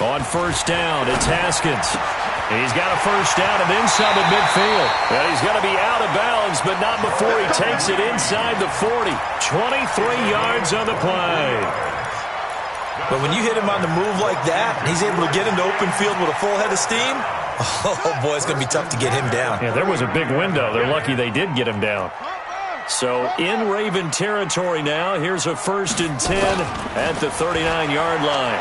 On first down, it's Haskins. He's got a first down and then some at midfield. And he's going to be out of bounds, but not before he takes it inside the 40. 23 yards on the play. But when you hit him on the move like that, he's able to get into open field with a full head of steam, oh, boy, it's going to be tough to get him down. Yeah, there was a big window. They're lucky they did get him down. So in Raven territory now, here's a 1st and 10 at the 39-yard line.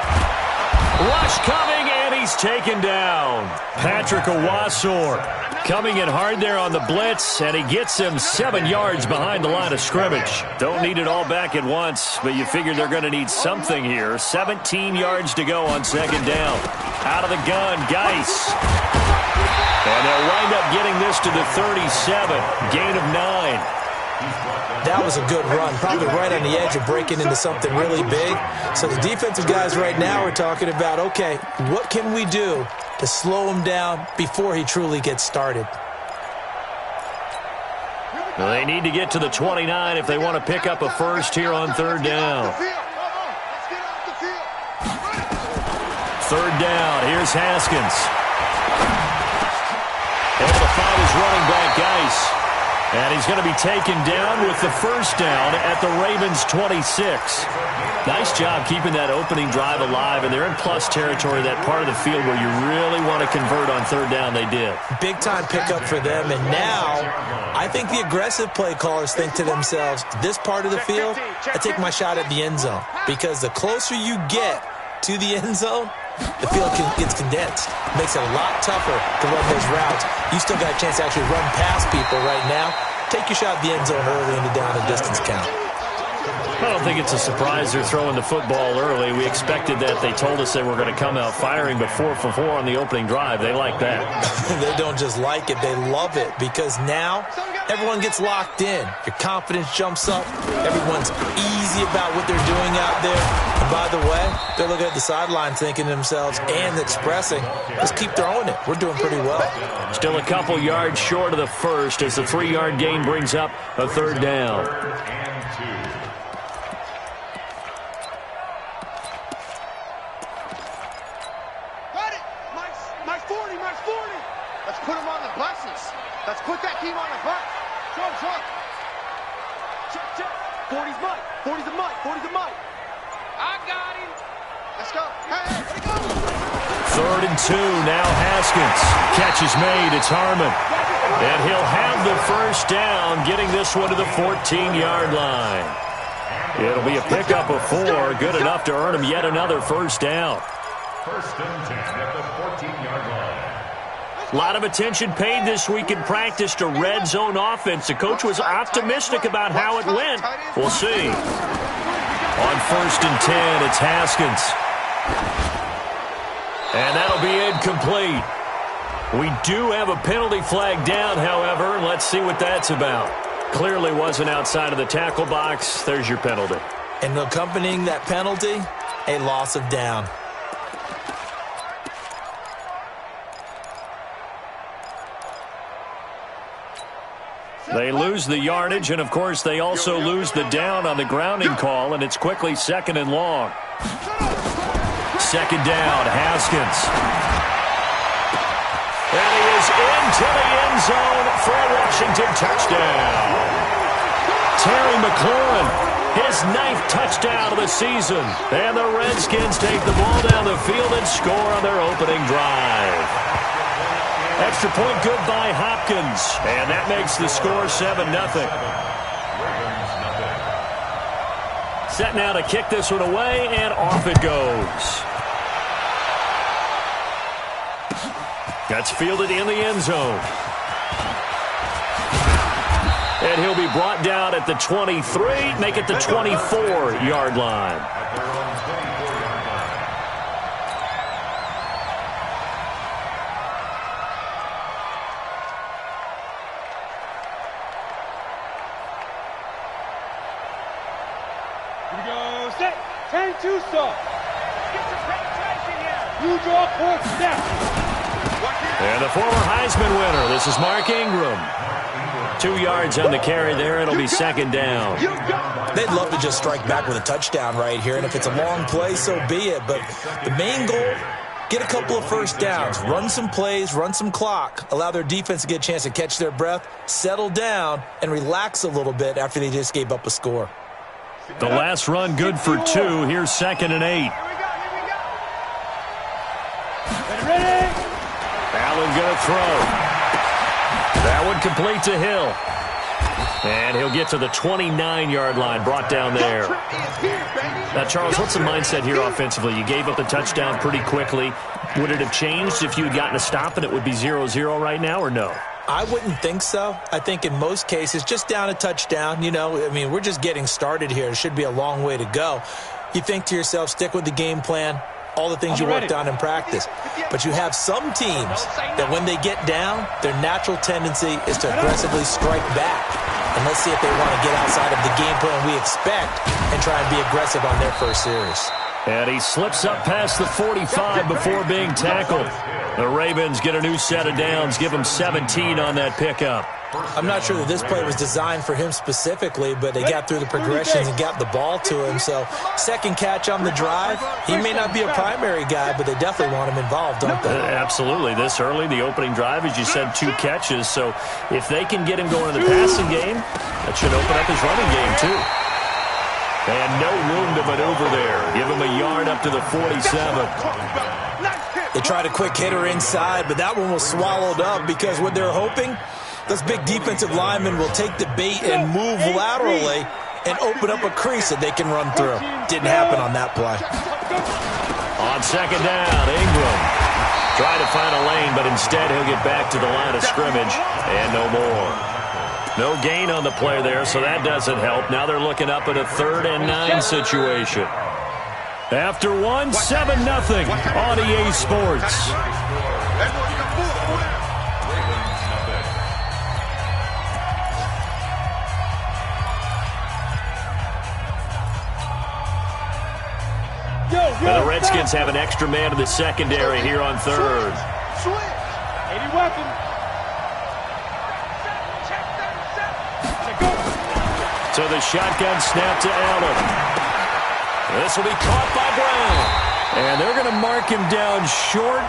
Rush coming, and he's taken down. Patrick Owasor coming in hard there on the blitz, and he gets him 7 yards behind the line of scrimmage. Don't need it all back at once, but you figure they're going to need something here. 17 yards to go on 2nd down. Out of the gun, Geis. And they'll wind up getting this to the 37. Gain of 9. That was a good run, probably right on the edge of breaking into something really big. So the defensive guys right now are talking about, okay, what can we do to slow him down before he truly gets started? Well, they need to get to the 29 if they want to pick up a first here on 3rd down. 3rd down, here's Haskins. Able to find his running back, Geis. And he's going to be taken down with the first down at the Ravens' 26. Nice job keeping that opening drive alive, and they're in plus territory, that part of the field where you really want to convert on 3rd down. They did. Big-time pickup for them, and now I think the aggressive play callers think to themselves, this part of the field, I take my shot at the end zone, because the closer you get to the end zone, the field gets condensed. Makes it a lot tougher to run those routes. You still got a chance to actually run past people right now. Take your shot at the end zone early in the down and distance count. I don't think it's a surprise they're throwing the football early. We expected that. They told us they were going to come out firing, but 4 for 4 on the opening drive. They like that. They don't just like it, they love it, because now everyone gets locked in. Your confidence jumps up. Everyone's easy about what they're doing out there. And by the way, they're looking at the sideline thinking to themselves and expressing, let's keep throwing it. We're doing pretty well. Still a couple yards short of the first as the 3-yard gain brings up a 3rd down. Put him on the buses. Let's put that team on the bus. Show him, show him. Check, check. 40's mine. 40's the mine. 40's the mine. I got him. Let's go. Hey, hey, let it go. 3rd and 2. Now Haskins. Catch is made. It's Harmon. And he'll have the first down, getting this one to the 14-yard line. It'll be a pickup of 4. Good enough to earn him yet another first down. 1st and 10 at the 14-yard line. A lot of attention paid this week in practice to red zone offense. The coach was optimistic about how it went. We'll see. On 1st and 10, it's Haskins. And that'll be incomplete. We do have a penalty flag down, however, and let's see what that's about. Clearly wasn't outside of the tackle box. There's your penalty. And accompanying that penalty, a loss of down. They lose the yardage, and, of course, they also lose the down on the grounding call, and it's quickly 2nd and long. 2nd down, Haskins. And he is into the end zone for a Washington touchdown. Terry McLaurin, his 9th touchdown of the season. And the Redskins take the ball down the field and score on their opening drive. Extra point good by Hopkins, and that makes the score 7-0. Set now to kick this one away, and off it goes. That's fielded in the end zone. And he'll be brought down at the 23, make it the 24-yard line. Turn two stop. Get some penetration here. You draw court step. And the former Heisman winner, this is Mark Ingram. 2 yards on the carry there. It'll be second down. They'd love to just strike back with a touchdown right here, and if it's a long play, so be it. But the main goal, get a couple of first downs, run some plays, run some clock, allow their defense to get a chance to catch their breath, settle down, and relax a little bit after they just gave up a score. The last run good for 2. Here's 2nd and 8. Allen going to throw. That one complete to Hill. And he'll get to the 29-yard line, brought down there. Now, Charles, what's the mindset here offensively? You gave up the touchdown pretty quickly. Would it have changed if you had gotten a stop and it would be 0-0 right now, or no? I wouldn't think so. I think in most cases, just down a touchdown, we're just getting started here. It should be a long way to go. You think to yourself, stick with the game plan, all the things you worked on in practice. But you have some teams that when they get down, their natural tendency is to aggressively strike back. And let's see if they want to get outside of the game plan we expect and try and be aggressive on their first series. And he slips up past the 45 before being tackled. The Ravens get a new set of downs, give him 17 on that pickup. I'm not sure that this play was designed for him specifically, but they got through the progressions and got the ball to him. So second catch on the drive. He may not be a primary guy, but they definitely want him involved, don't they? Absolutely. This early, the opening drive, as you said, 2 catches. So if they can get him going in the passing game, that should open up his running game too. And no room to maneuver there. Give him a yard up to the 47. They tried a quick hitter inside, but that one was swallowed up because what they're hoping, those big defensive linemen will take the bait and move laterally and open up a crease that they can run through. Didn't happen on that play. On second down, Ingram tried to find a lane, but instead he'll get back to the line of scrimmage and no more. No gain on the play there, so that doesn't help. Now they're looking up at a 3rd and 9 situation. After 1, 7-0 on EA Sports. And the Redskins have an extra man in the secondary here on 3rd. Any weapon. So the shotgun snap to Allen. This will be caught by Brown. And they're going to mark him down short,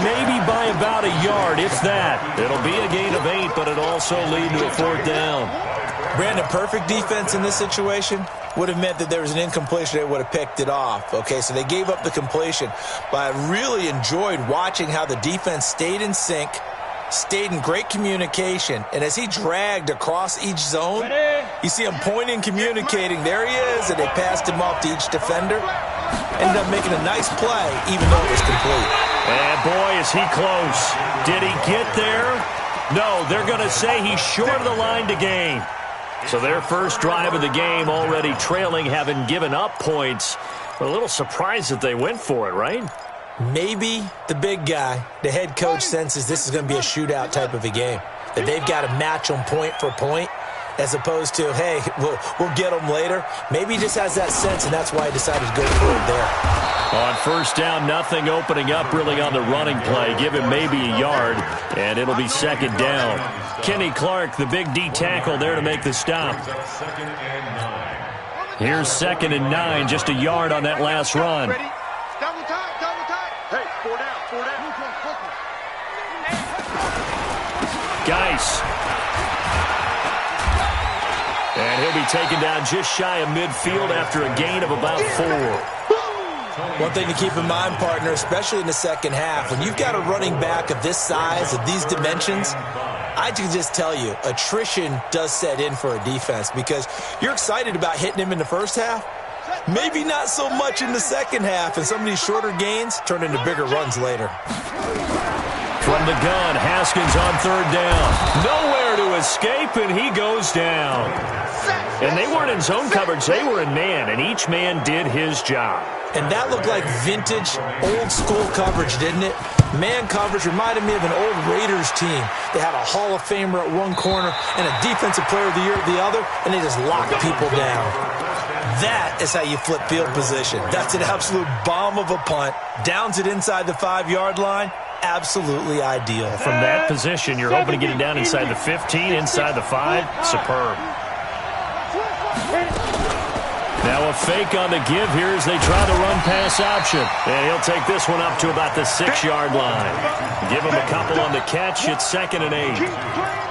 maybe by about a yard, if that. It'll be a gain of 8, but it'll also lead to a 4th down. Brandon, perfect defense in this situation would have meant that there was an incompletion. They would have picked it off. Okay, so they gave up the completion. But I really enjoyed watching how the defense stayed in sync, stayed in great communication, and as he dragged across each zone, you see him pointing, communicating. There he is, and they passed him off to each defender. Ended up making a nice play, even though it was complete. And boy, is he close. Did he get there? No, they're going to say he's short of the line to gain. So their first drive of the game already trailing, having given up points. But a little surprised that they went for it, right? Maybe the big guy, the head coach, senses this is going to be a shootout type of a game. That they've got to match them point for point, as opposed to, hey, we'll get them later. Maybe he just has that sense, and that's why he decided to go for it there. On first down, nothing opening up really on the running play. Give him maybe a yard, and it'll be 2nd down. Kenny Clark, the big D tackle there to make the stop. Here's 2nd and 9, just a yard on that last run. Double time. Hey, 4 down. Geis. And he'll be taken down just shy of midfield after a gain of about 4. One thing to keep in mind, partner, especially in the second half, when you've got a running back of this size, of these dimensions, I can just tell you, attrition does set in for a defense because you're excited about hitting him in the first half. Maybe not so much in the second half, and some of these shorter gains turn into bigger runs later. From the gun, Haskins on 3rd down. Nowhere to escape, and he goes down. And they weren't in zone coverage. They were in man, and each man did his job. And that looked like vintage, old-school coverage, didn't it? Man coverage reminded me of an old Raiders team. They had a Hall of Famer at one corner and a Defensive Player of the Year at the other, and they just locked people down. That is how you flip field position. That's an absolute bomb of a punt. Downs it inside the 5-yard line. absolutely ideal. From that position, you're hoping to get it down inside the 15, inside the 5. Superb. Now a fake on the give here as they try the run-pass option. And he'll take this one up to about the 6-yard line. Give him a couple on the catch. It's 2nd and 8.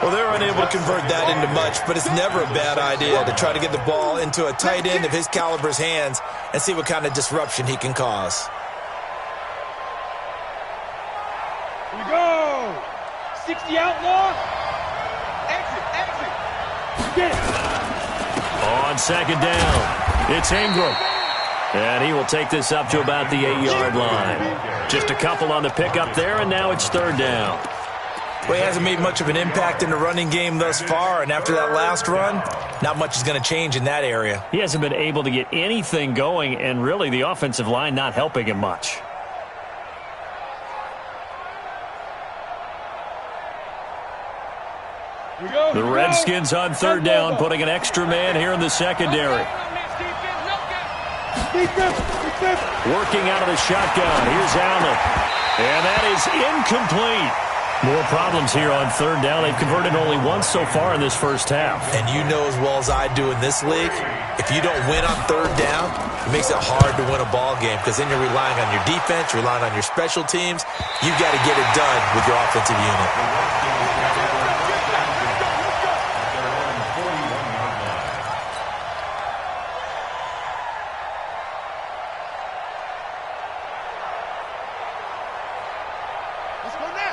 Well, they're unable to convert that into much, but it's never a bad idea to try to get the ball into a tight end of his caliber's hands and see what kind of disruption he can cause. Here we go. 60 outlaw. Exit. Get it. On 2nd down. It's Ingram. And he will take this up to about the 8-yard line. Just a couple on the pickup there, and now it's 3rd down. Well, he hasn't made much of an impact in the running game thus far, and after that last run, not much is going to change in that area. He hasn't been able to get anything going, and really the offensive line not helping him much. The Redskins on 3rd down, putting an extra man here in the secondary. Working out of the shotgun. Here's Allen. And that is incomplete. More problems here on 3rd down. They've converted only once so far in this first half. And you know as well as I do in this league, if you don't win on 3rd down, it makes it hard to win a ball game because then you're relying on your defense, you're relying on your special teams. You've got to get it done with your offensive unit.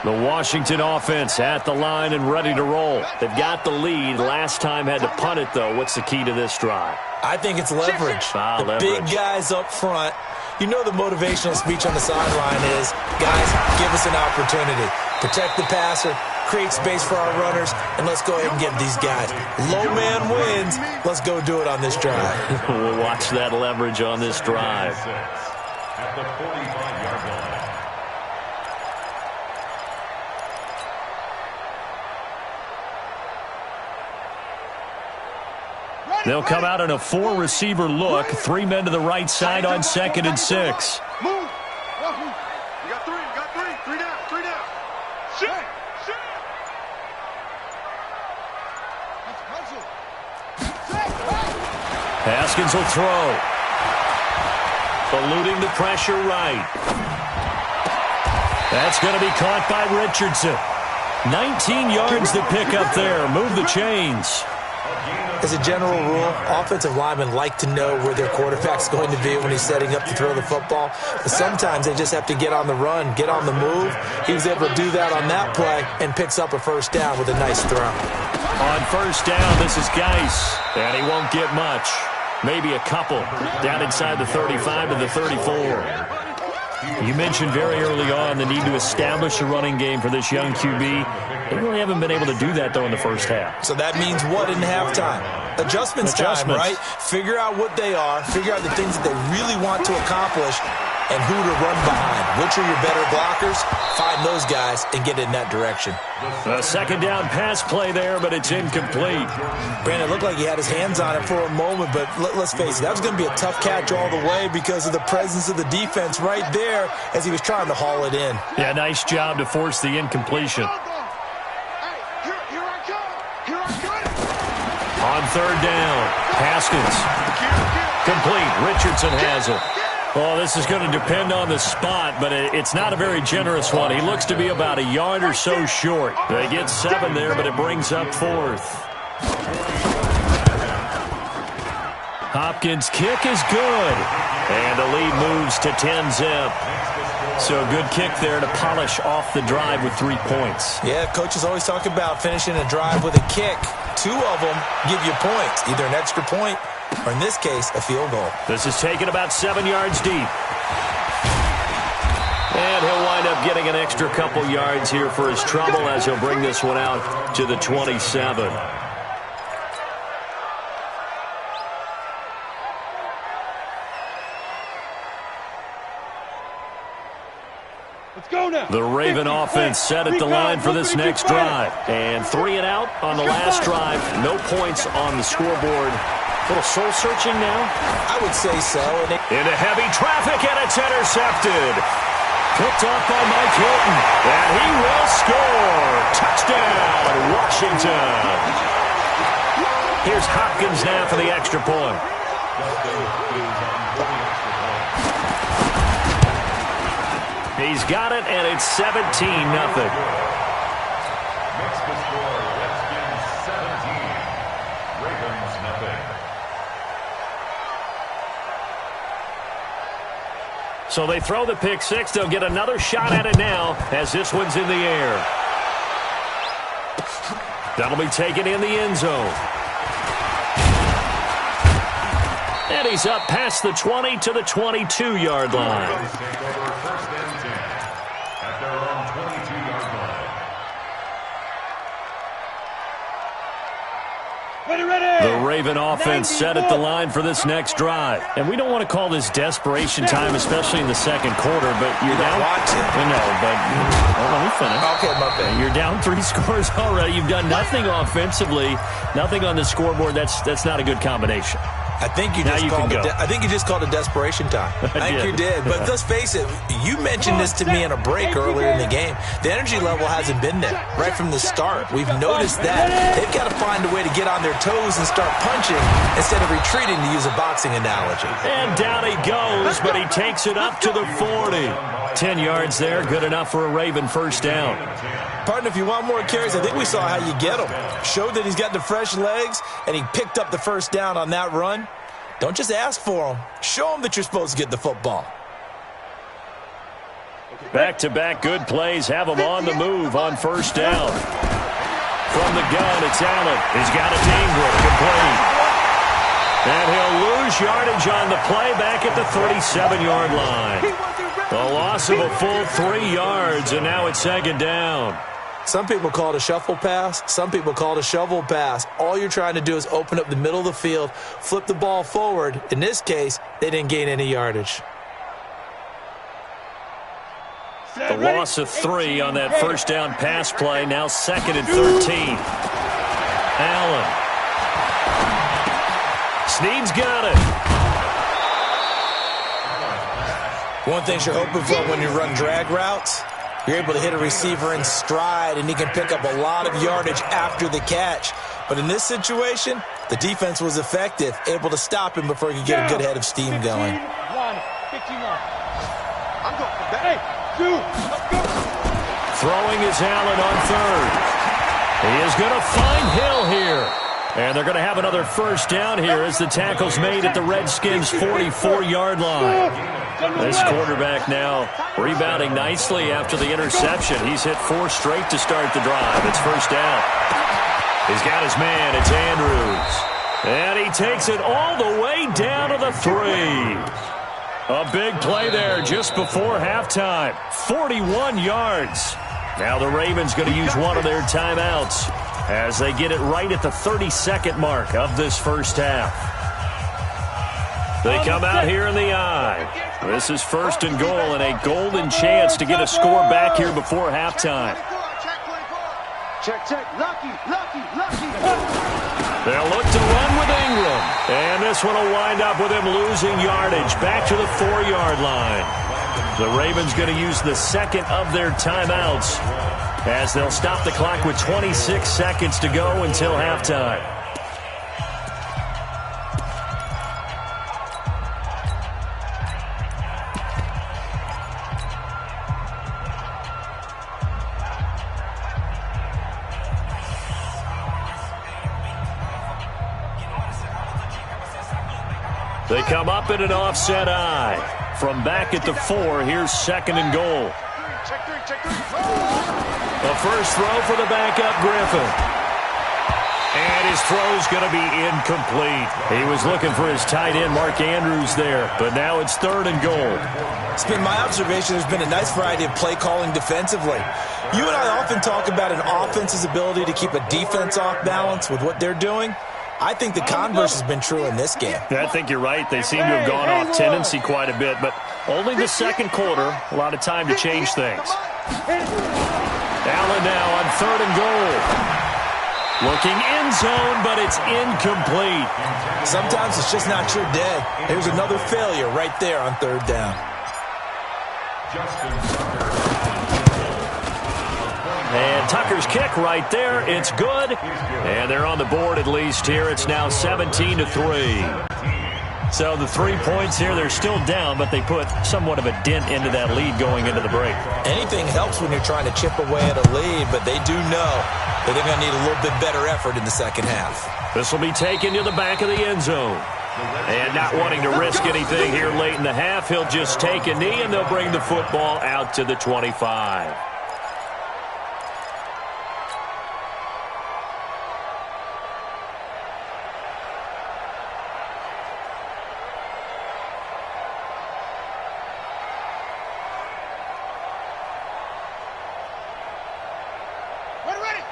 The Washington offense at the line and ready to roll. They've got the lead. Last time had to punt it, though. What's the key to this drive? I think it's leverage. Leverage. Big guys up front. You know the motivational speech on the sideline is, guys, give us an opportunity. Protect the passer, create space for our runners, and let's go ahead and get these guys. Low man wins. Let's go do it on this drive. We'll watch that leverage on this drive. At the 45-yard line. They'll come out in a 4-receiver look. 3 men to the right side on 2nd and 6. Move. You got 3. 3 down. 3 down. Shit. Haskins will throw. Eluding the pressure right. That's going to be caught by Richardson. 19 yards to pick up there. Move the chains. As a general rule, offensive linemen like to know where their quarterback's going to be when he's setting up to throw the football. But sometimes they just have to get on the run, get on the move. He was able to do that on that play and picks up a 1st down with a nice throw. On 1st down, this is Geis. And he won't get much. Maybe a couple. Down inside the 35 to the 34. You mentioned very early on the need to establish a running game for this young QB. They really haven't been able to do that, though, in the first half. So that means what in halftime? Adjustments time, right? Figure out what they are, figure out the things that they really want to accomplish, and who to run behind. Which are your better blockers? Find those guys and get in that direction. A 2nd down pass play there, but it's incomplete. Brandon, it looked like he had his hands on it for a moment, but let's face it, that was going to be a tough catch all the way because of the presence of the defense right there as he was trying to haul it in. Yeah, nice job to force the incompletion. On 3rd down, Haskins. Complete. Richardson has it. Well, this is going to depend on the spot, but it's not a very generous one. He looks to be about a yard or so short. They get 7 there, but it brings up 4th. Hopkins' kick is good. And the lead moves to 10-zip. So a good kick there to polish off the drive with 3 points. Yeah, coaches always talk about finishing a drive with a kick. 2 of them give you points, either an extra point or, in this case, a field goal. This is taken about 7 yards deep. And he'll wind up getting an extra couple yards here for his trouble as he'll bring this one out to the 27. The Raven offense set at the line for this next drive. And 3 and out on the last drive. No points on the scoreboard. A little soul-searching now? I would say so. Into heavy traffic, and it's intercepted. Picked off by Mike Hilton. And he will score. Touchdown, Washington. Here's Hopkins now for the extra point. He's got it, and it's 17-0. Next to score, Redskins 17, Ravens nothing. So they throw the pick six. They'll get another shot at it now as this one's in the air. That'll be taken in the end zone. And he's up past the 20 to the 22-yard line. Take over first and 10 at their own 22-yard line. The Raven offense set at the line for this next drive. And we don't want to call this desperation time, especially in the second quarter, but you're down. No, but let me finish. Okay, my bad. You're down 3 scores already. You've done nothing offensively, nothing on the scoreboard. That's not a good combination. I think you just called it desperation time. I think you did. But let's face it, you mentioned this to me in a break earlier in the game. The energy level hasn't been there right from the start. We've noticed that. They've got to find a way to get on their toes and start punching instead of retreating, to use a boxing analogy. And down he goes, but he takes it up to the 40. 10 yards there, good enough for a Raven first down. Partner, if you want more carries, I think we saw how you get him. Showed that he's got the fresh legs, and he picked up the first down on that run. Don't just ask for him. Show him that you're supposed to get the football. Back-to-back good plays have him on the move on first down. From the gun, it's Allen. He's got it to Ingram, complete. And he'll lose yardage on the play back at the 37-yard line. A loss of a full 3 yards, and now it's second down. Some people call it a shuffle pass. Some people call it a shovel pass. All you're trying to do is open up the middle of the field, flip the ball forward. In this case, they didn't gain any yardage. A loss of 3 on that first down pass play. Now second and 13. Allen. Snead's got it. One thing you're hoping for when you run drag routes, you're able to hit a receiver in stride, and he can pick up a lot of yardage after the catch. But in this situation, the defense was effective, able to stop him before he could get a good head of steam going. 15-1. I'm going for that. Throwing is Allen on third. He is going to find Hill here. And they're going to have another first down here as the tackle's made at the Redskins' 44-yard line. This quarterback now rebounding nicely after the interception. He's hit 4 straight to start the drive. It's first down. He's got his man. It's Andrews. And he takes it all the way down to the 3. A big play there just before halftime. 41 yards. Now the Ravens going to use one of their timeouts as they get it right at the 32nd mark of this first half. They come out here in the eye. This is first and goal and a golden chance to get a score back here before halftime. Check. Lucky. They'll look to run with Ingram. And this one will wind up with him losing yardage back to the 4-yard line. The Ravens going to use the second of their timeouts as they'll stop the clock with 26 seconds to go until halftime. They come up in an offset eye. From back at the 4, here's second and goal. A first throw for the backup Griffin. And his throw's going to be incomplete. He was looking for his tight end, Mark Andrews, there. But now it's third and goal. It's been my observation there's been a nice variety of play calling defensively. You and I often talk about an offense's ability to keep a defense off balance with what they're doing. I think the converse has been true in this game. I think you're right. They seem to have gone off tendency quite a bit, but only the second quarter. A lot of time to change things. Allen now on third and goal. Looking end zone, but it's incomplete. Sometimes it's just not your day. Here's another failure right there on third down. And Tucker's kick right there. It's good. And they're on the board at least here. It's now 17-3. So the 3 points here, they're still down, but they put somewhat of a dent into that lead going into the break. Anything helps when you're trying to chip away at a lead, but they do know that they're going to need a little bit better effort in the second half. This will be taken to the back of the end zone. And not wanting to risk anything here late in the half, he'll just take a knee, and they'll bring the football out to the 25.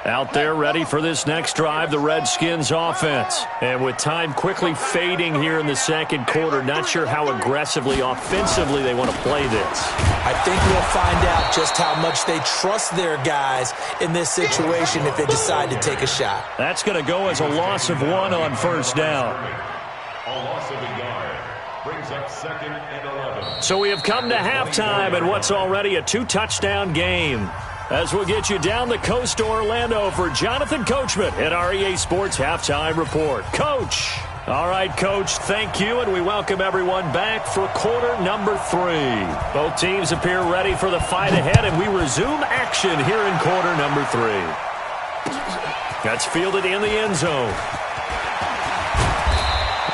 Out there ready for this next drive, the Redskins offense. And with time quickly fading here in the second quarter, not sure how aggressively, offensively they want to play this. I think we'll find out just how much they trust their guys in this situation if they decide to take a shot. That's going to go as a loss of 1 on first down. A loss of a yard brings up 2nd and 11. So we have come to halftime in what's already a 2-touchdown game. As we'll get you down the coast to Orlando for Jonathan Coachman at our EA Sports Halftime Report. Coach. All right, Coach, thank you, and we welcome everyone back for quarter number 3. Both teams appear ready for the fight ahead, and we resume action here in quarter number 3. That's fielded in the end zone.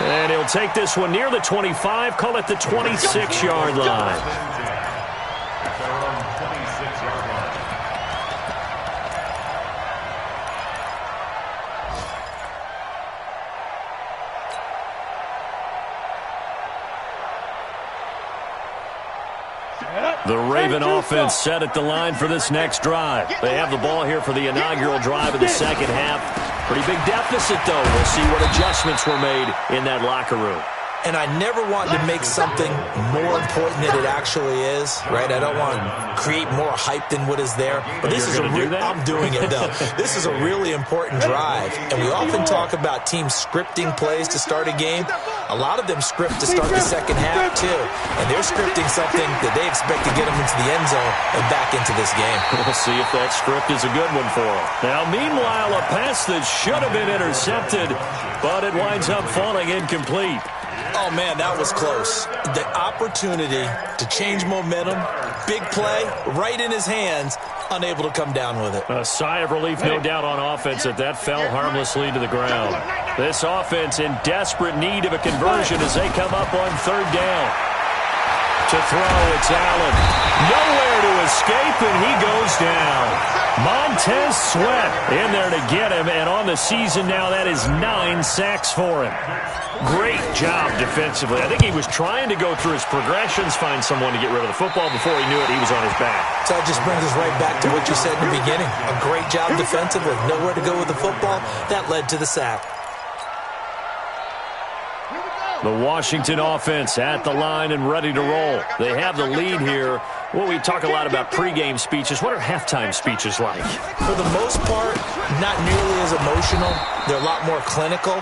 And he'll take this one near the 25, call it the 26-yard line. The Raven offense set at the line for this next drive. They have the ball here for the inaugural drive of the second half. Pretty big deficit, though. We'll see what adjustments were made in that locker room. And I never want to make something more important than it actually is, right? I don't want to create more hype than what is there. But this is I'm doing it, though. This is a really important drive. And we often talk about teams scripting plays to start a game. A lot of them script to start the second half, too. And they're scripting something that they expect to get them into the end zone and back into this game. We'll see if that script is a good one for them. Now, meanwhile, a pass that should have been intercepted, but it winds up falling incomplete. Oh, man, that was close. The opportunity to change momentum, big play, right in his hands, unable to come down with it. A sigh of relief, no doubt, on offense that fell harmlessly to the ground. This offense in desperate need of a conversion as they come up on third down. To throw, it's Allen. Nowhere to escape, and he goes down. Montez Sweat in there to get him, and on the season now, that is 9 sacks for him. Great job defensively. I think he was trying to go through his progressions, find someone to get rid of the football. Before he knew it, he was on his back. So that just brings us right back to what you said in the beginning. A great job defensively. Nowhere to go with the football. That led to the sack. The Washington offense at the line and ready to roll. They have the lead here. Well, we talk a lot about pregame speeches. What are halftime speeches like? For the most part, not nearly as emotional. They're a lot more clinical.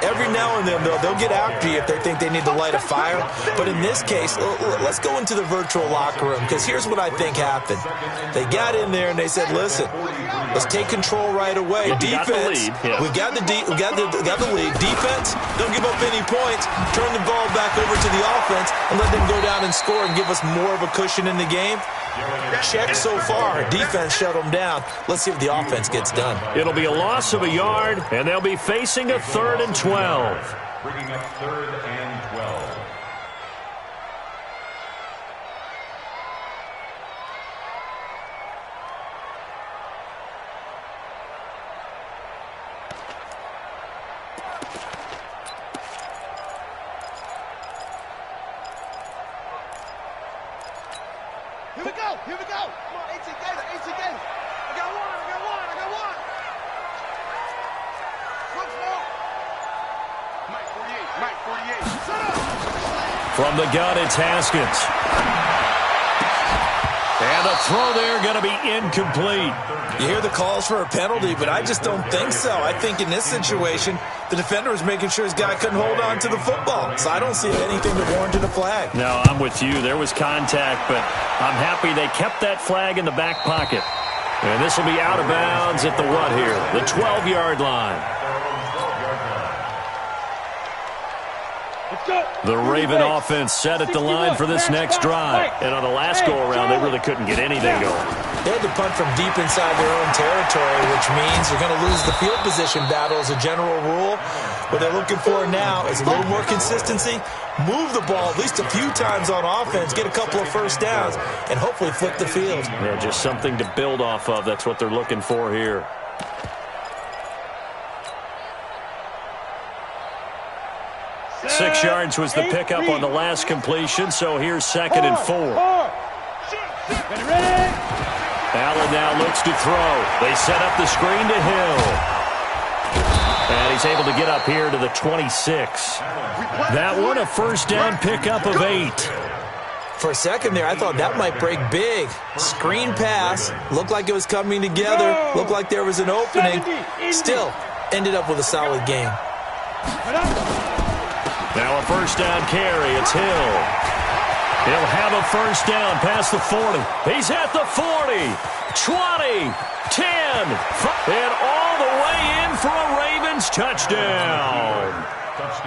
Every now and then, they'll get after you if they think they need to light a fire. But in this case, let's go into the virtual locker room, because here's what I think happened. They got in there and they said, listen, let's take control right away. Defense, we got the lead. Defense, don't give up any points. Turn the ball back over to the offense and let them go down and score and give us more of a cushion in the game. Check so far. Defense shut them down. Let's see if the offense gets done. It'll be a loss of a yard, and they'll be facing a 3rd and 12. Bringing up 3rd and 12. Here we go. Here we go. Come on, 18 games. 18 games. I got one. Once more. Mike 48. Set up. From the gun, it's Haskins. And the throw there going to be incomplete. You hear the calls for a penalty, but I just don't think so. I think in this situation, the defender was making sure his guy couldn't hold on to the football. So I don't see anything that warranted a flag. No, I'm with you. There was contact, but I'm happy they kept that flag in the back pocket. And this will be out of bounds at the what here? The 12-yard line. The Raven offense set at the line for this next drive. And on the last go-around, they really couldn't get anything going. They had to punt from deep inside their own territory, which means they're going to lose the field position battle as a general rule. What they're looking for now is a little more consistency, move the ball at least a few times on offense, get a couple of first downs, and hopefully flip the field. Yeah, just something to build off of. That's what they're looking for here. Six yards was the pickup on the last completion, so here's 2nd and 4. Allen now looks to throw. They set up the screen to Hill. And he's able to get up here to the 26. That one a first down pickup of 8. For a second there, I thought that might break big. Screen pass, looked like it was coming together, looked like there was an opening. Still, ended up with a solid game. Now a first down carry. It's Hill. He'll have a first down past the 40. He's at the 40, 20, 10, and all the way in for a Ravens touchdown.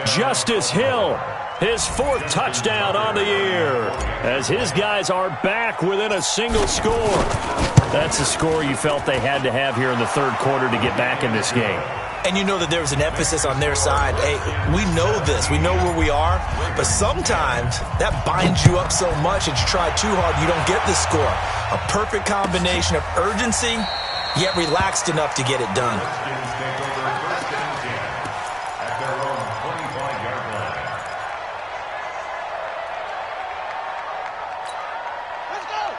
Justice Hill, his 4th touchdown on the year, as his guys are back within a single score. That's a score you felt they had to have here in the 3rd quarter to get back in this game. And you know that there was an emphasis on their side. Hey, we know this. We know where we are. But sometimes that binds you up so much that you try too hard, you don't get the score. A perfect combination of urgency, yet relaxed enough to get it done.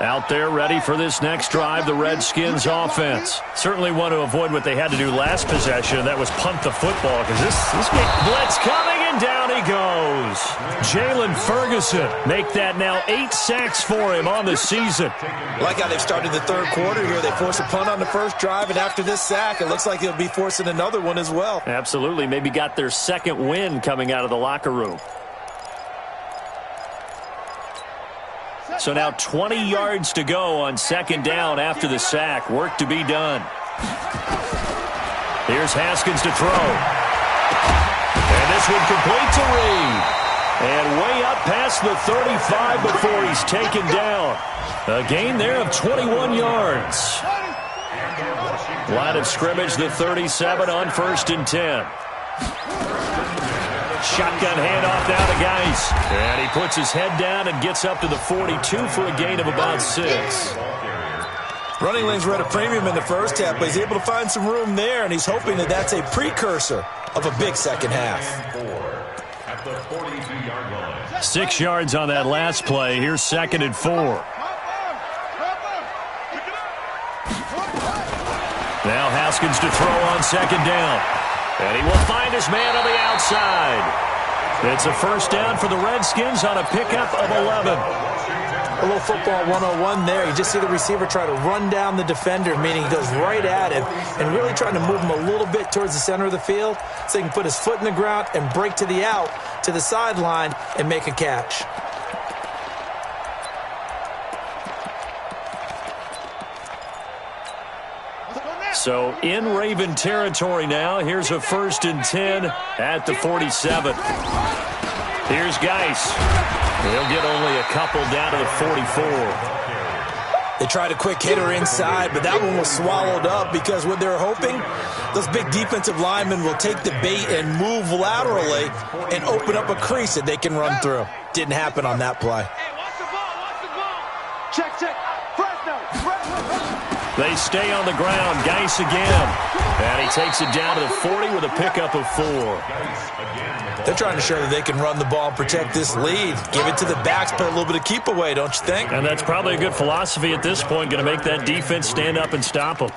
Out there ready for this next drive, the Redskins offense. Certainly want to avoid what they had to do last possession. That was punt the football, because this game, blitz coming, and down he goes. Jalen Ferguson make that now 8 sacks for him on the season. Like how they've started the 3rd quarter here. They force a punt on the first drive, and after this sack, it looks like they'll be forcing another one as well. Absolutely. Maybe got their 2nd win coming out of the locker room. So now 20 yards to go on 2nd down after the sack. Work to be done. Here's Haskins to throw. And this one complete to Reed. And way up past the 35 before he's taken down. A gain there of 21 yards. Line of scrimmage, the 37 on 1st and 10. Shotgun handoff now to Geis. And he puts his head down and gets up to the 42 for a gain of about 6. Running lanes were at a premium in the first half, but he's able to find some room there, and he's hoping that that's a precursor of a big second half. 6 yards on that last play. Here's 2nd and 4. Now Haskins to throw on 2nd down. And he will find his man on the outside. It's a first down for the Redskins on a pickup of 11. A little football 101 there. You just see the receiver try to run down the defender, meaning he goes right at him and really trying to move him a little bit towards the center of the field so he can put his foot in the ground and break to the out, to the sideline, and make a catch. So in Raven territory now. Here's a 1st and 10 at the 47. Here's Geis. He'll get only a couple down to the 44. They tried a quick hitter inside, but that one was swallowed up because what they're hoping, those big defensive linemen will take the bait and move laterally and open up a crease that they can run through. Didn't happen on that play. Check, check. They stay on the ground. Geis again. And he takes it down to the 40 with a pickup of 4. They're trying to show that they can run the ball and protect this lead. Give it to the backs, play a little bit of keep away, don't you think? And that's probably a good philosophy at this point. Going to make that defense stand up and stop them.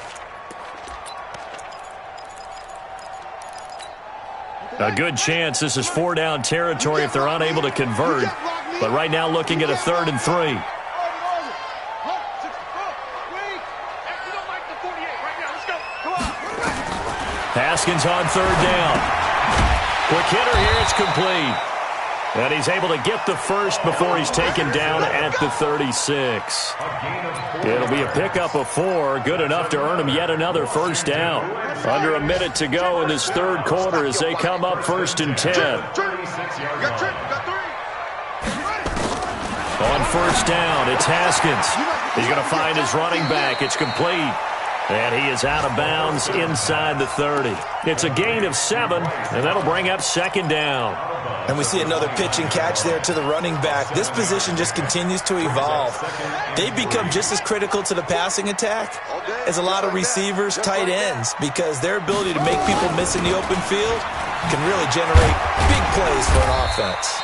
A good chance this is 4-down territory if they're unable to convert. But right now looking at a 3rd and 3. Haskins on third down. Quick hitter here. It's complete. And he's able to get the first before he's taken down at the 36. It'll be a pickup of 4, good enough to earn him yet another first down. Under a minute to go in this third quarter as they come up 1st and 10. On first down, it's Haskins. He's going to find his running back. It's complete. And he is out of bounds inside the 30. It's a gain of 7, and that'll bring up 2nd down. And we see another pitch and catch there to the running back. This position just continues to evolve. They've become just as critical to the passing attack as a lot of receivers, tight ends, because their ability to make people miss in the open field can really generate big plays for an offense.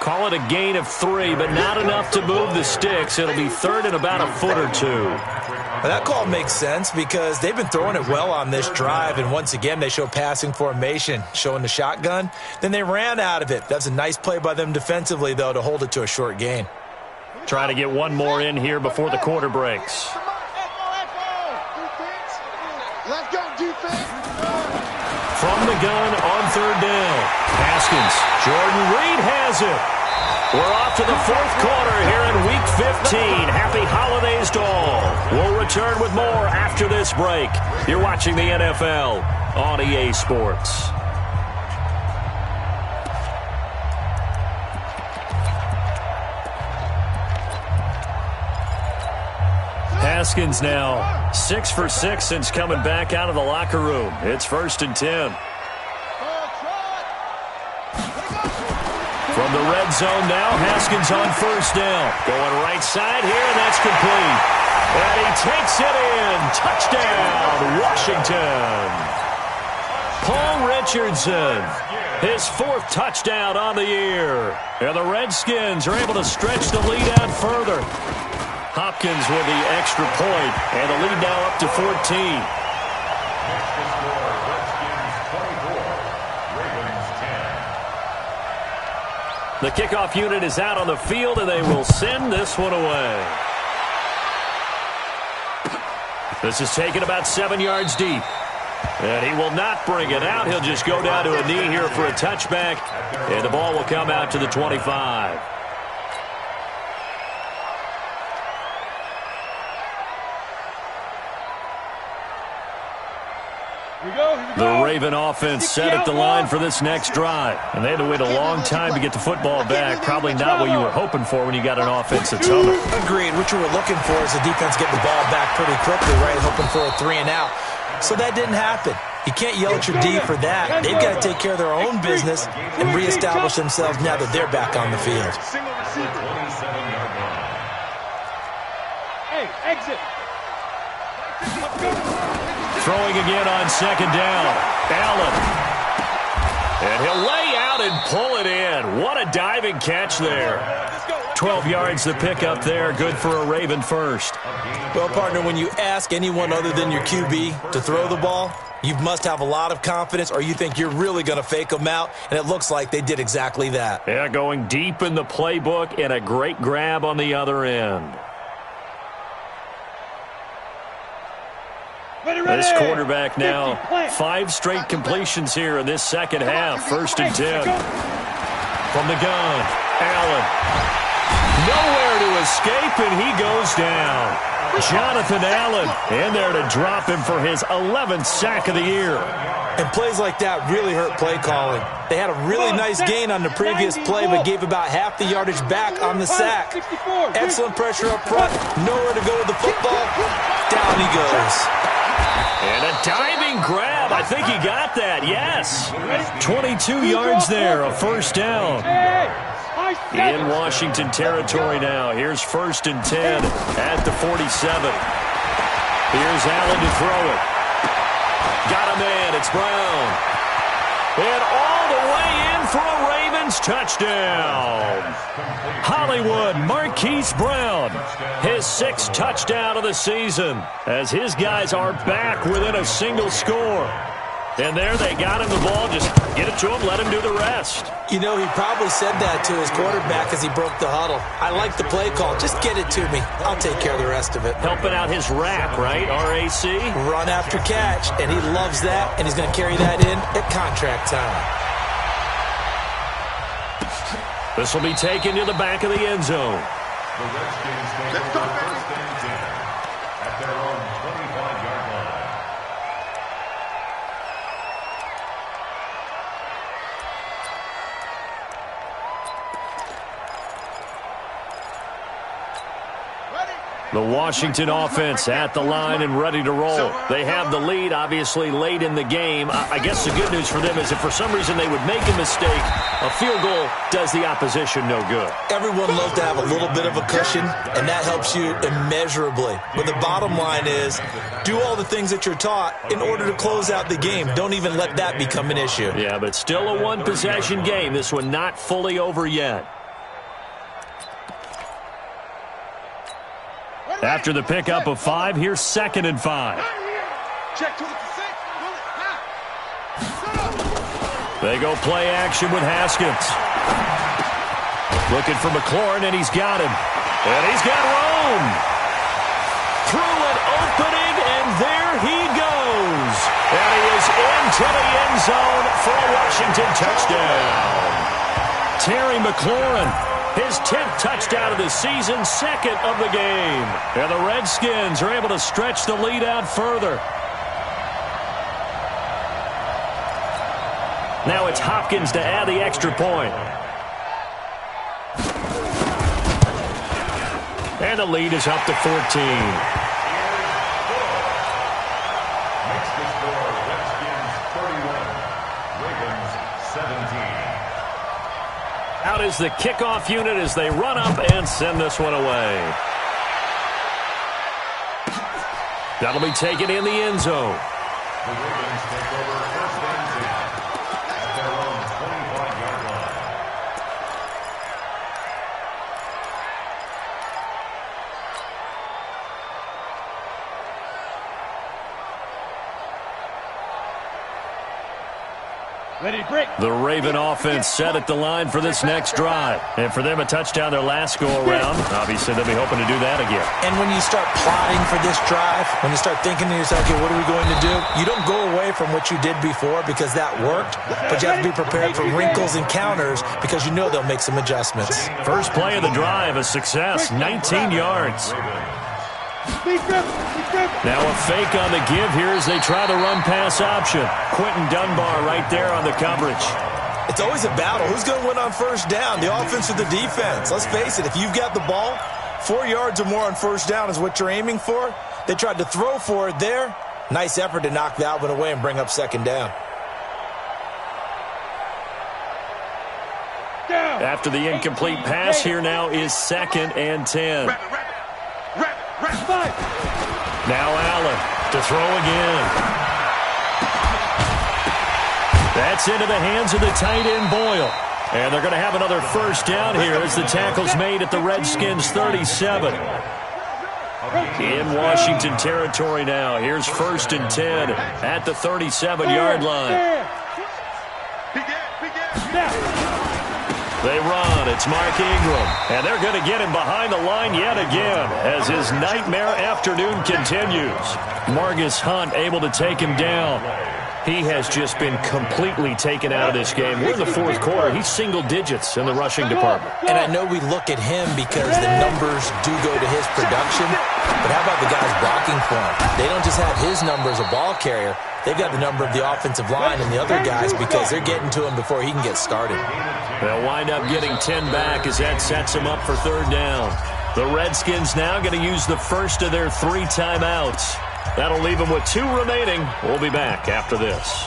Call it a gain of 3, but not enough to move the sticks. It'll be 3rd and about a foot or 2. Well, that call makes sense because they've been throwing it well on this drive, and once again they show passing formation, showing the shotgun. Then they ran out of it. That's a nice play by them defensively, though, to hold it to a short gain. Trying to get one more in here before the quarter breaks. Let's go, defense. From the gun on third down. Haskins. Jordan Reed has it. We're off to the 4th quarter here in Week 15. Happy holidays to all. We'll return with more after this break. You're watching the NFL on EA Sports. Haskins now 6 for 6 since coming back out of the locker room. It's 1st and 10. From the red zone now, Haskins on first down. Going right side here, and that's complete. And he takes it in. Touchdown, Washington. Paul Richardson, his 4th touchdown on the year. And the Redskins are able to stretch the lead out further. Hopkins with the extra point, and the lead now up to 14. The kickoff unit is out on the field, and they will send this one away. This is taken about 7 yards deep. And he will not bring it out. He'll just go down to a knee here for a touchback, and the ball will come out to the 25. The Raven offense set at the line for this next drive. And they had to wait a long time to get the football back. Probably not what you were hoping for when you got an offense that's humming. Agreed. What you were looking for is the defense getting the ball back pretty quickly, right? Hoping for a 3 and out. So that didn't happen. You can't yell at your D for that. They've got to take care of their own business and reestablish themselves now that they're back on the field. Hey, exit. Throwing again on second down. Allen. And he'll lay out and pull it in. What a diving catch there. 12 yards to pick up there. Good for a Raven first. Well, partner, when you ask anyone other than your QB to throw the ball, you must have a lot of confidence, or you think you're really going to fake them out, and it looks like they did exactly that. Yeah, going deep in the playbook and a great grab on the other end. This quarterback now 5 straight completions here in this second half. 1st and 10. From the gun, Allen. Nowhere to escape, and he goes down. Jonathan Allen in there to drop him for his 11th sack of the year. And plays like that really hurt play calling. They had a really nice gain on the previous play, but gave about half the yardage back on the sack. Excellent pressure up front. Nowhere to go with the football. Down he goes. And a diving grab. I think he got that, yes. 22 yards there, a first down. In Washington territory now. Here's 1st and 10 at the 47. Here's Allen to throw it. Got a man. It's Brown. And all the way in for a Ravens touchdown. Hollywood Marquise Brown, his 6th touchdown of the season, as his guys are back within a single score. And there they got him the ball. Just get it to him, let him do the rest. You know, he probably said that to his quarterback as he broke the huddle. I like the play call. Just get it to me. I'll take care of the rest of it. Helping out his rack, right? RAC? Run after catch, and he loves that, and he's going to carry that in at contract time. This will be taken to the back of the end zone. The Redskins take over first and 10 at their own 25-yard line. The Washington offense at the line and ready to roll. They have the lead, obviously, late in the game. I guess the good news for them is if for some reason they would make a mistake, a field goal does the opposition no good. Everyone loves to have a little bit of a cushion, and that helps you immeasurably. But the bottom line is, do all the things that you're taught in order to close out the game. Don't even let that become an issue. Yeah, but still a one-possession game. This one not fully over yet. After the pickup of 5, here's 2nd and 5. Check to the 6. They go play action with Haskins. Looking for McLaurin, and he's got him. And he's got Rome. Through an opening, and there he goes. And he is into the end zone for a Washington touchdown. Terry McLaurin. His 10th touchdown of the season, 2nd of the game. And the Redskins are able to stretch the lead out further. Now it's Hopkins to add the extra point. And the lead is up to 14. Makes the score Redskins 31, Ravens 17. Out is the kickoff unit as they run up and send this one away. That'll be taken in the end zone. The Ravens take over first and 10 at their own 25-yard line. Ready, break. The Raven offense set at the line for this next drive. And for them, a touchdown their last go-around. Obviously, they'll be hoping to do that again. And when you start plotting for this drive, when you start thinking to yourself, okay, what are we going to do? You don't go away from what you did before because that worked, but you have to be prepared for wrinkles and counters because you know they'll make some adjustments. First play of the drive, a success, 19 yards. Now a fake on the give here as they try the run-pass option. Quentin Dunbar right there on the coverage. It's always a battle. Who's going to win on first down, the offense or the defense? Let's face it, if you've got the ball, 4 yards or more on first down is what you're aiming for. They tried to throw for it there. Nice effort to knock that one away and bring up 2nd down. After the incomplete pass, here now is 2nd and 10. Now Allen to throw again. That's into the hands of the tight end Boyle. And they're going to have another first down here as the tackle's made at the Redskins 37. In Washington territory now. Here's 1st and 10 at the 37-yard line. They run. It's Mark Ingram. And they're going to get him behind the line yet again as his nightmare afternoon continues. Margus Hunt able to take him down. He has just been completely taken out of this game. We're in the 4th quarter. He's single digits in the rushing department. And I know we look at him because the numbers do go to his production. But how about the guys blocking for him? They don't just have his number as a ball carrier. They've got the number of the offensive line and the other guys because they're getting to him before he can get started. They'll wind up getting 10 back as that sets them up for 3rd down. The Redskins now going to use the first of their 3 timeouts. That'll leave them with 2 remaining. We'll be back after this.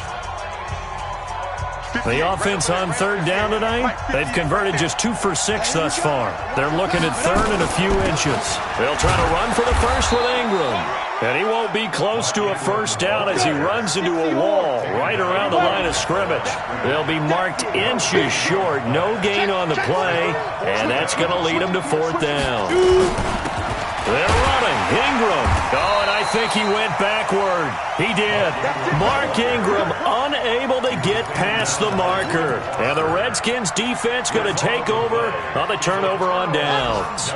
The offense on 3rd down tonight, they've converted just 2 for 6 thus far. They're looking at 3rd and a few inches. They'll try to run for the first with Ingram. And he won't be close to a first down as he runs into a wall right around the line of scrimmage. They'll be marked inches short. No gain on the play, and that's going to lead them to 4th down. They're running. Ingram. Oh, and I think he went backward. He did. Mark Ingram unable to get past the marker. And the Redskins defense going to take over on the turnover on downs.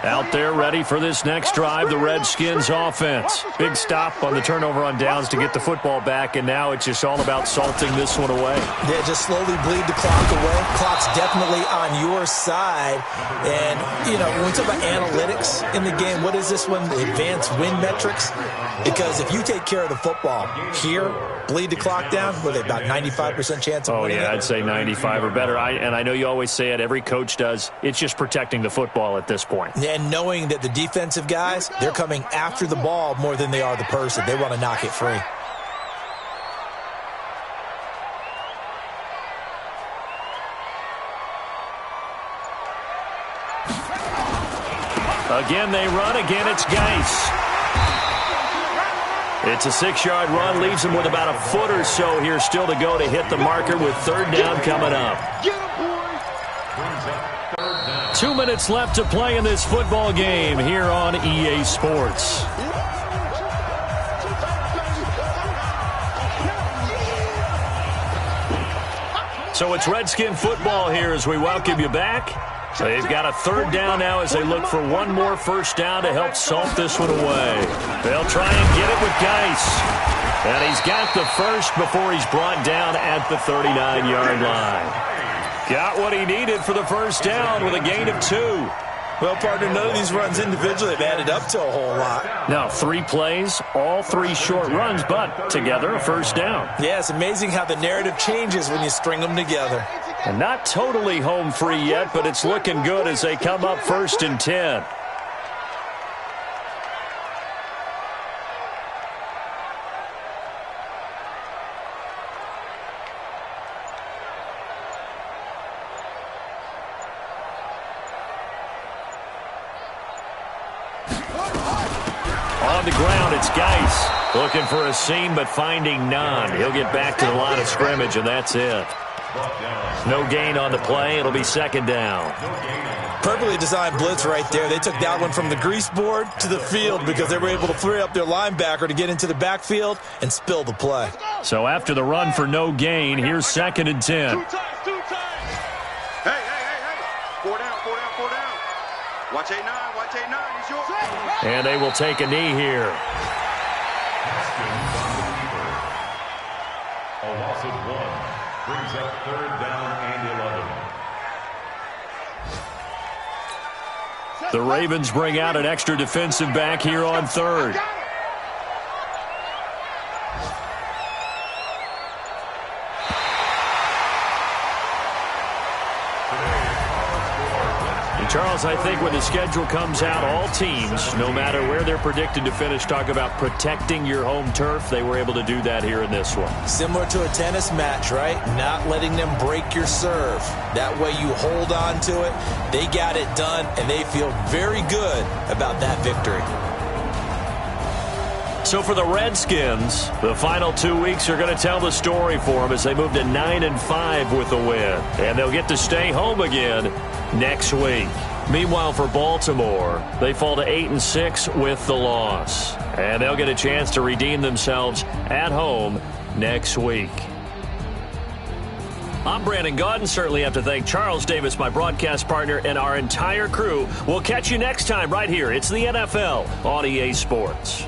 Out there ready for this next drive, the Redskins offense. Big stop on the turnover on downs to get the football back, and now it's just all about salting this one away. Yeah, just slowly bleed the clock away. Clock's definitely on your side. And, you know, when we talk about analytics in the game, what is this one? The advanced win metrics? Because if you take care of the football here, bleed the clock down, with about 95% chance of winning it? I'd say 95 or better. And I know you always say it, every coach does. It's just protecting the football at this point. And knowing that the defensive guys, they're coming after the ball more than they are the person. They want to knock it free. Again, they run. Again, it's Geis. It's a 6-yard run. Leaves him with about a foot or so here still to go to hit the marker with third down coming up. 2 minutes left to play in this football game here on EA Sports. So it's Redskin football here as we welcome you back. They've got a third down now as they look for one more first down to help salt this one away. They'll try and get it with Geis. And he's got the first before he's brought down at the 39-yard line. Got what he needed for the first down with a gain of 2. Well, partner, none of these runs individually have added up to a whole lot. Now, 3 plays, all 3 short runs, but together a first down. Yeah, it's amazing how the narrative changes when you string them together. And not totally home free yet, but it's looking good as they come up 1st and 10. On the ground, it's Geis. Looking for a seam, but finding none. He'll get back to the line of scrimmage, and that's it. No gain on the play. It'll be second down. Perfectly designed blitz right there. They took that one from the grease board to the field because they were able to free up their linebacker to get into the backfield and spill the play. So after the run for no gain, here's 2nd and 10. Hey. 4 down. Watch 8-9. He's yours. And they will take a knee here. A loss of 1 brings up 3rd down and 11. The Ravens bring out an extra defensive back here on 3rd. Charles, I think when the schedule comes out, all teams, no matter where they're predicted to finish, talk about protecting your home turf. They were able to do that here in this one. Similar to a tennis match, right? Not letting them break your serve. That way you hold on to it. They got it done, and they feel very good about that victory. So for the Redskins, the final 2 weeks are going to tell the story for them as they move to 9-5 with a win. And they'll get to stay home again next week. Meanwhile, for Baltimore, they fall to 8-6 with the loss. And they'll get a chance to redeem themselves at home next week. I'm Brandon Gaudin. Certainly have to thank Charles Davis, my broadcast partner, and our entire crew. We'll catch you next time right here. It's the NFL on EA Sports.